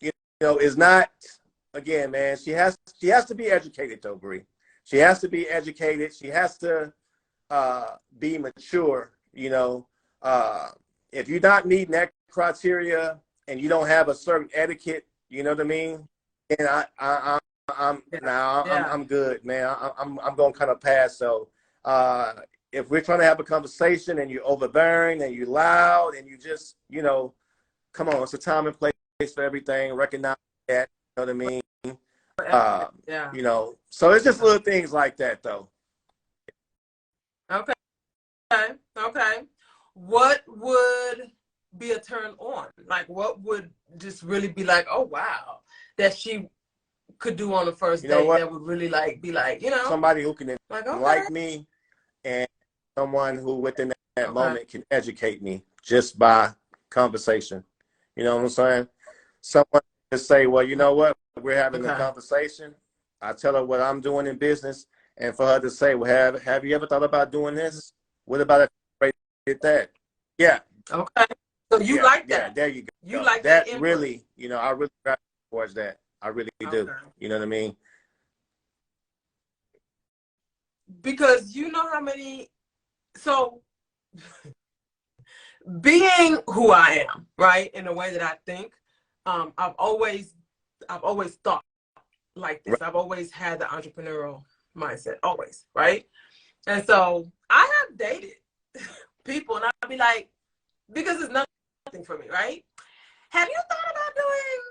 you know, is not, again, man, she has to be educated though, Bree. She has to be educated. She has to be mature, you know. If you're not meeting that criteria and you don't have a certain etiquette, you know what I mean? And I'm good, man. I'm going to kind of pass. So if we're trying to have a conversation and you're overbearing and you're loud and you just, you know, come on, it's a time and place for everything. Recognize that, you know what I mean? You know, so it's just little things like that, though. Okay. What would be a turn on? Like, what would just really be like, oh wow, that she could do on the first date that would really like be like, you know, somebody who can like me and someone who within that moment can educate me just by conversation. You know what I'm saying? Someone to say, well, you know what, we're having a conversation. I tell her what I'm doing in business, and for her to say, well, have you ever thought about doing this? What about if I did that? Yeah. Okay. So you like that? Yeah, there you go. You like that input. Really, you know, I really gravitate towards that. I really do. You know what I mean? Because you know how many, so being who I am, right, in the way that I think, I've always thought like this. I've always had the entrepreneurial mindset, always, right? And so I have dated people, and I'll be like, because it's nothing for me, right? Have you thought about doing,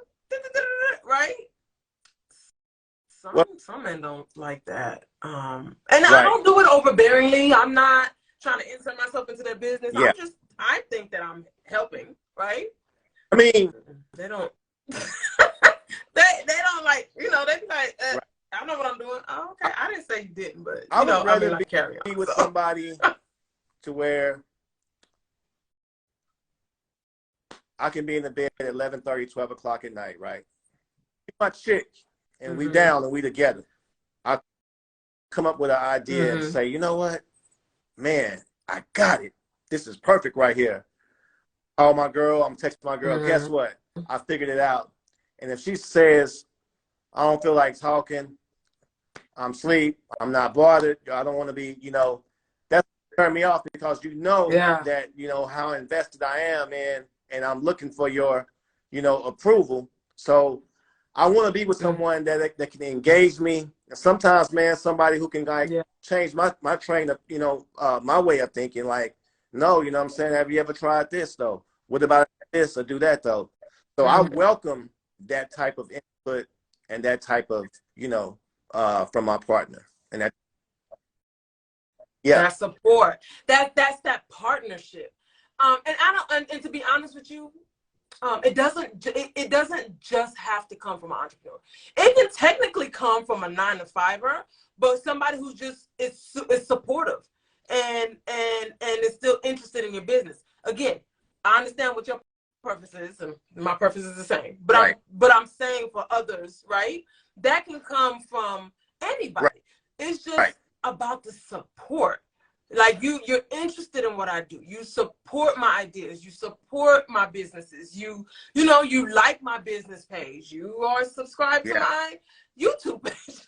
right? some men don't like that. And I right. don't do it overbearingly. I'm not trying to insert myself into their business. Yeah. I think that I'm helping, right? I mean, they don't. they don't like, they be like, right. I know what I'm doing. Oh, okay. I didn't say you didn't, but I would rather like, carry be on. with somebody to where I can be in the bed at 11:30, 12 o'clock at night, right? My chick, and we down and we together. I come up with an idea and say, you know what, man, I got it. This is perfect right here. Call my girl. I'm texting my girl. Guess what? I figured it out. And if she says, I don't feel like talking, I'm asleep, I'm not bothered, I don't want to be, that's turn me off, because that, how invested I am in, and I'm looking for your, approval. So I want to be with someone that can engage me. And sometimes, man, somebody who can change my train of, my way of thinking. Like, no, you know what I'm saying? Have you ever tried this though? What about this, or do that though? So I welcome that type of input and that type of, from my partner. And that support. That's that partnership. And to be honest with you, it doesn't just have to come from an entrepreneur. It can technically come from a 9-to-5er, but somebody who just is supportive and is still interested in your business. Again, I understand what your purpose is, and my purpose is the same. But I'm saying for others, right? That can come from anybody. Right. It's just about the support. Like you're interested in what I do. You support my ideas. You support my businesses. You like my business page. You are subscribed to my YouTube page.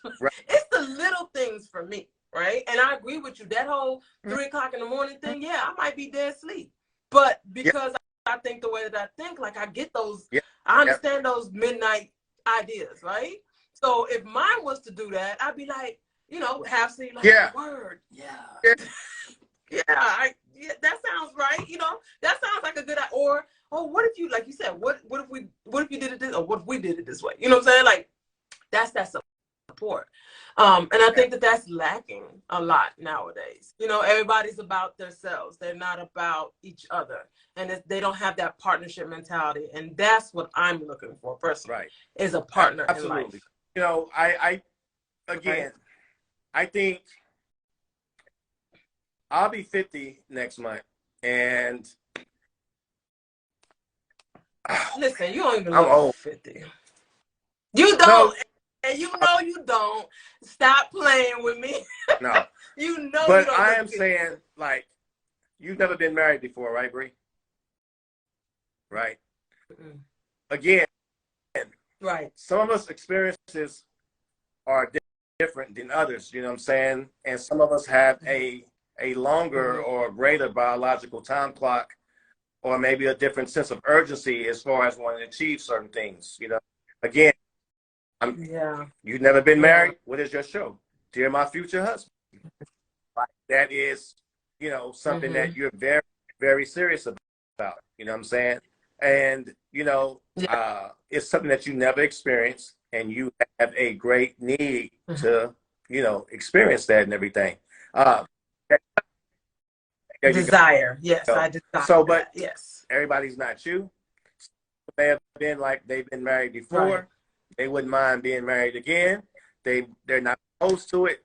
It's the little things for me, right? And I agree with you. That whole 3 o'clock in the morning thing, I might be dead asleep. But because I think the way that I think, like I get those, I understand those midnight ideas, right? So if mine was to do that, I'd be like, half sleep, like, word, that sounds right. That sounds like a good idea. Or, what if you, like you said, what if you did it this, or what if we did it this way? You know what I'm saying? Like, that's that support. And I think that that's lacking a lot nowadays. Everybody's about themselves. They're not about each other. And they don't have that partnership mentality. And that's what I'm looking for personally, is a partner in life. I think I'll be 50 next month, and listen, you don't even look 50. You don't, and you don't. Stop playing with me. No, but you don't. I am saying, like, you've never been married before, right, Bree? Right. Again, some of us experiences are different than others, you know what I'm saying? And some of us have a longer or greater biological time clock, or maybe a different sense of urgency as far as wanting to achieve certain things. Again, you've never been married. What is your show? Dear My Future Husband. That is, something that you're very, very serious about. You know what I'm saying? And, it's something that you never experienced, and you have a great need to, experience that and everything. Desire. Yes, I desire. So, but yes, everybody's not you. They have been like they've been married before. They wouldn't mind being married again. They're not opposed to it,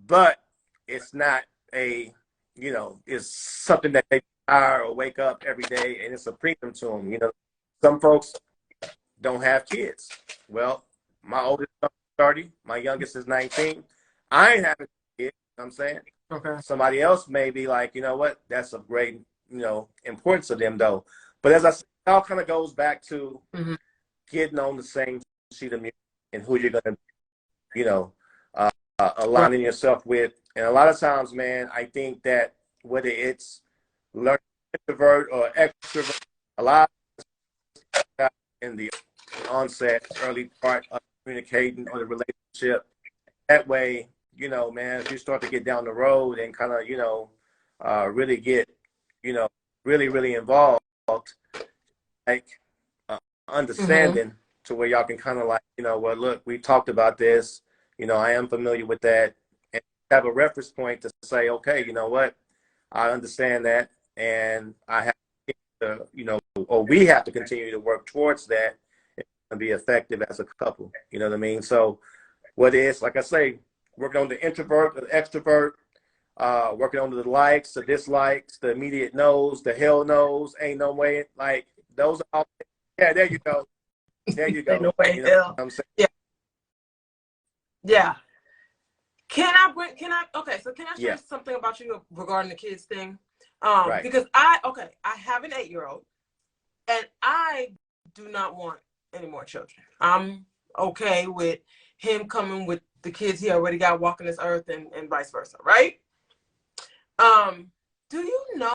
but it's not it's something that they desire or wake up every day, and it's a premium to them. Some folks don't have kids. Well, my oldest is 30, my youngest is 19. I ain't having kids, you know what I'm saying? Okay. Somebody else may be like, you know what, that's of great, importance to them though. But as I said, it all kind of goes back to getting on the same sheet of music and who you're going to, aligning yourself with. And a lot of times, man, I think that whether it's learning introvert or extrovert, a lot of in the onset, early part of communicating or the relationship. That way, man, if you start to get down the road and kind of, really get, really, really involved, like understanding to where y'all can kind of like, well, look, we talked about this, You know, I am familiar with that, and have a reference point to say, okay, you know what, I understand that, and I have to, you know, or we have to continue to work towards that and be effective as a couple. You know what I mean? So what is, like I say, working on the introvert, the extrovert, working on the likes, the dislikes, the immediate no's, the hell no's, ain't no way. Like those are all, yeah, there you go. There you go. Ain't no way You know hell. what I'm saying? Yeah. Yeah. Okay, so can I Yeah. share something about you regarding the kids thing? Right. Because I have an 8-year-old and I do not want any more children. I'm okay with him coming with the kids he already got walking this earth and vice versa, right? Do you know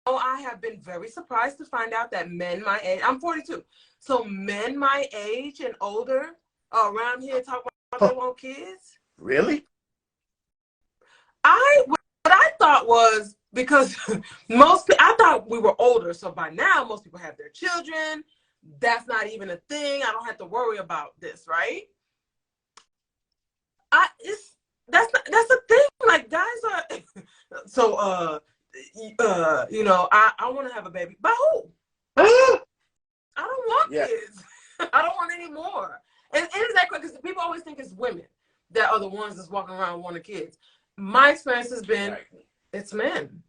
I have been very surprised to find out that men my age, I'm 42, so men my age and older around here talk about they want kids? Really? What I thought was because I thought we were older, so by now most people have their children. That's not even a thing. I don't have to worry about this, right? That's a thing. Like guys are so you know, I want to have a baby, but who? I don't want kids. I don't want any more. And it's that because people always think it's women that are the ones that's walking around wanting kids. My experience has been it's men.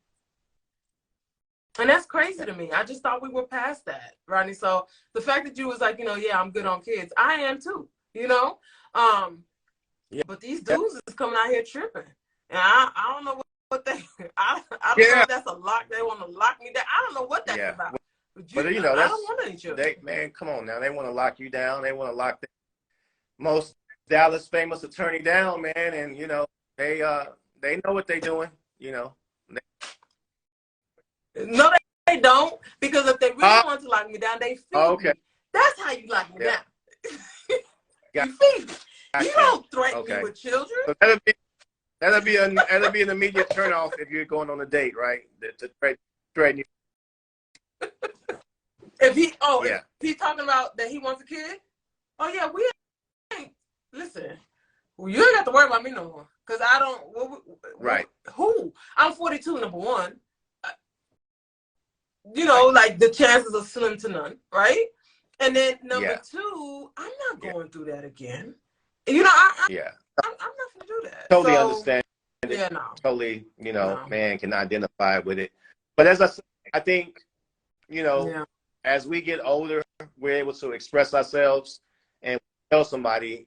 And that's crazy to me. I just thought we were past that, Rodney. So the fact that you was like, you know, yeah, I'm good on kids. I am too, you know? But these dudes is coming out here tripping. And I don't know what they, I don't know if that's a lock. They want to lock me down. I don't know what that's about. But you know, I don't want any children. Man, come on now. They want to lock you down. They want to lock the most Dallas famous attorney down, man. And, you know, they know what they're doing, you know. No, they don't. Because if they really want to lock me down, they feed me. That's how you lock me down. You feed me. You don't threaten me with children. So that'll be an immediate turnoff if you're going on a date, right? To threaten you. If he's talking about that he wants a kid, oh yeah, we ain't. Listen, you ain't got to worry about me no more because I don't. Who? I'm 42, number one. You know, like the chances are slim to none, right? And then number two, I'm not going through that again. You know, I'm not gonna do that. Totally understand. Yeah, no. Totally, you know, man can identify with it. But as I think, you know, as we get older, we're able to express ourselves and tell somebody,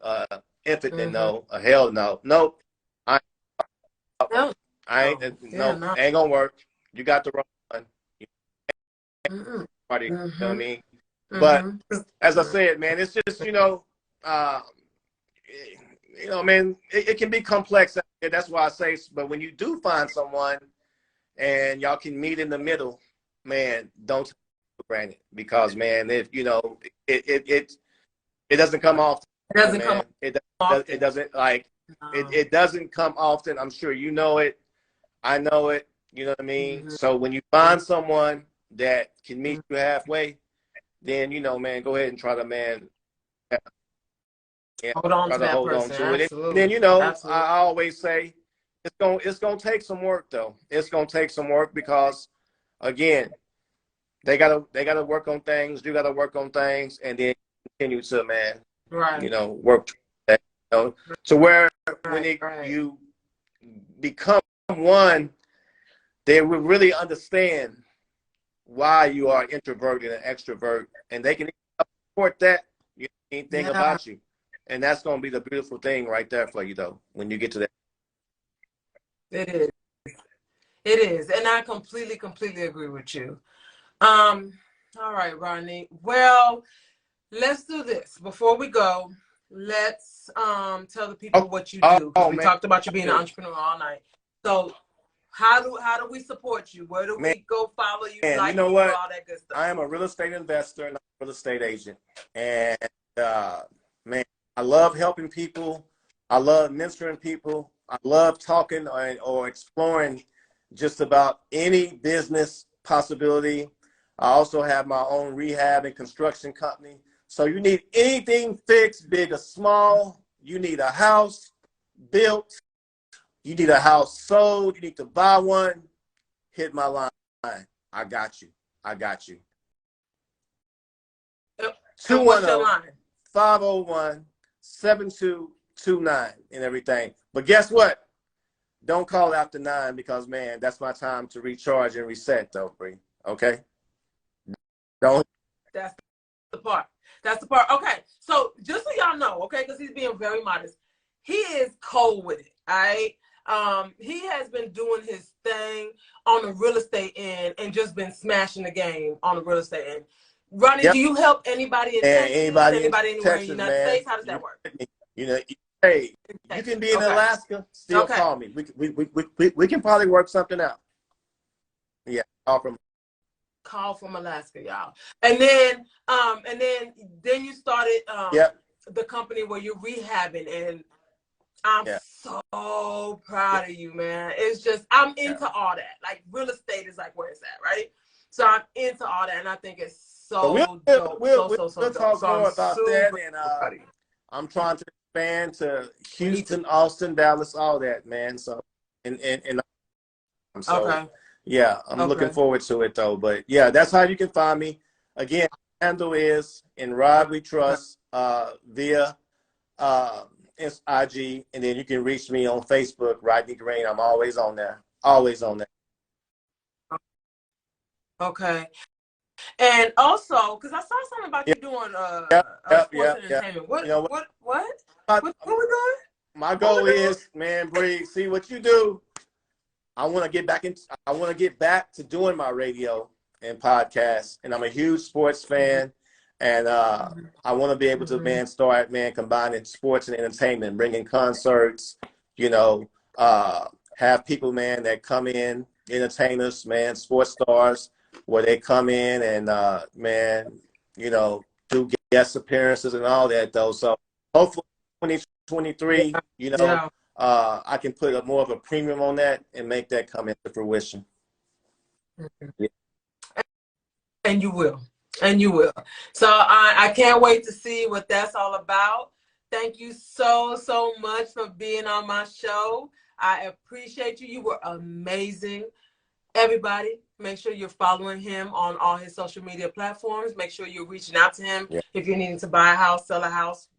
infinite no, a hell no, nope, ain't gonna work. You got the wrong one. You know what I mean? But as I said, man, it's just, you know, man, it can be complex. That's why I say, but when you do find someone and y'all can meet in the middle, man, don't take it for granted because, man, if you know, it doesn't come often. It doesn't come often. It doesn't like it doesn't come often. I'm sure you know it. I know it. You know what I mean? So when you find someone that can meet you halfway, then, you know, man, go ahead and try to, man, hold on to that person. It. And then, you know, I always say it's gonna take some work though. It's gonna take some work because, again, they gotta work on things. You gotta work on things, and then continue to, man, you know, work that, you know, to where when you become one, they will really understand why you are introverted and extrovert, and they can support that anything about you. And that's going to be the beautiful thing right there for you, though, when you get to that. It is. It is. And I completely agree with you. All right, Rodney. Well, let's do this. Before we go, let's tell the people what you do. We talked about you being an entrepreneur all night. So how do we support you? Where do we go follow you? Like you know what? All that good stuff? I am a real estate investor and a real estate agent. And, man, I love helping people. I love mentoring people. I love talking or exploring just about any business possibility. I also have my own rehab and construction company. So you need anything fixed, big or small. You need a house. built, you need a house sold, you need to buy one, hit my line. I got you. I got you. And what's your line? 501-7229 and everything. But guess what? Don't call after 9 because, man, that's my time to recharge and reset, though, Bree. Okay? Don't. That's the part. That's the part. Okay, so just so y'all know, okay, because he's being very modest, he is cold with it, all right? He has been doing his thing on the real estate end and just been smashing the game on the real estate end. Ronnie, Yep. do you help anybody in Texas? Anybody anywhere Texas, in the United man, States? How does that work? You know, hey, you can be in Alaska, still call me. We can probably work something out. Yeah, call from Alaska, y'all. And then you started the company where you're rehabbing, and I'm so proud of you, man. It's just I'm into all that. Like real estate is like where it's at, right? So I'm into all that, and I think it's so dope. We'll so talk so more about that, and I'm trying to expand to Houston, Austin, Dallas, all that, man. So yeah, I'm looking forward to it though. But yeah, that's how you can find me. Again, handle is in Rod We Trust via IG, and then you can reach me on Facebook, Rodney Green. I'm always on there. Always on there. Okay. And also, because I saw something about you doing sports entertainment. What we doing? My goal is, man, Bree, see what you do. I want to get back to doing my radio and podcast, and I'm a huge sports fan, and I want to be able to start combining sports and entertainment, bringing concerts, have people that come in, entertainers, sports stars, where they come in and do guest appearances and all that though. So hopefully 2023, I can put more of a premium on that and make that come into fruition. Yeah. And you will. So I can't wait to see what that's all about. Thank you so much for being on my show. I appreciate you. You were amazing. Everybody, make sure you're following him on all his social media platforms. Make sure you're reaching out to him if you're needing to buy a house, sell a house,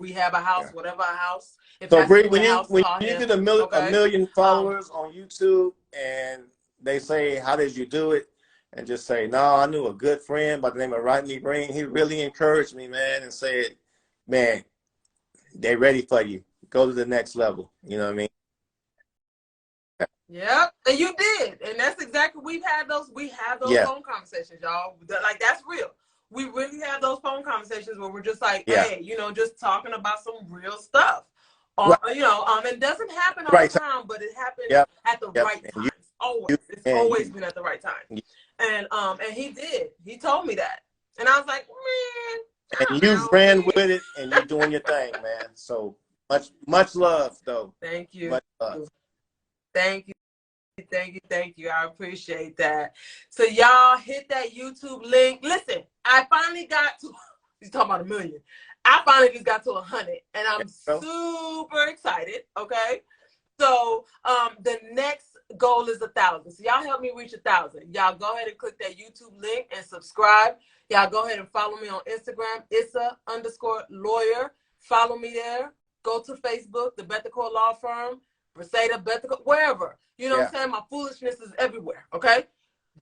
rehab a house, whatever a house. So, Bree, when you get a million followers on YouTube and they say, how did you do it? And just say, no, I knew a good friend by the name of Rodney Green. He really encouraged me, man, and said, man, they're ready for you. Go to the next level. You know what I mean? Yep, and you did, and that's exactly we have those phone conversations, y'all. Like that's real. We really have those phone conversations where we're just like, hey, just talking about some real stuff. It doesn't happen all the time, but it happens at the right time. Always, it's always been at the right time. And he did. He told me that, and I was like, man. And you ran with it, and you're doing your thing, man. So much love, though. Thank you. Much love. Thank you. I appreciate that. So y'all hit that YouTube link. Listen, I finally got to, he's talking about 1 million. I finally just got to 100 and I'm super excited. Okay. So the next goal is 1,000. So y'all help me reach 1,000. Y'all go ahead and click that YouTube link and subscribe. Y'all go ahead and follow me on Instagram, Issa_lawyer. Follow me there. Go to Facebook, the Bethencourt Law Firm. Bethesda, Bethencourt, wherever. You know what I'm saying? My foolishness is everywhere, okay?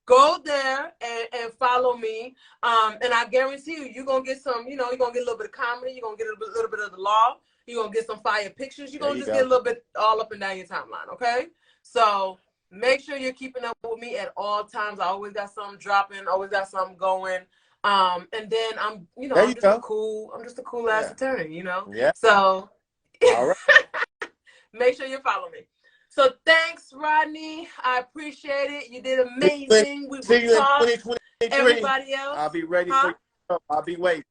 Go there and follow me. And I guarantee you're going to get some, you're going to get a little bit of comedy. You're going to get a little bit of the law. You're going to get some fire pictures. You're going to just get a little bit all up and down your timeline, okay? So make sure you're keeping up with me at all times. I always got something dropping, always got something going. And then I'm just a cool ass attorney, Yeah. So all right. Make sure you follow me. So thanks, Rodney. I appreciate it. You did amazing. We see you in 2023. Everybody else. I'll be ready for you. I'll be waiting.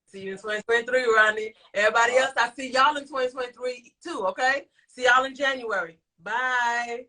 See you in 2023, Rodney. Everybody else, I see y'all in 2023 too, okay? See y'all in January. Bye.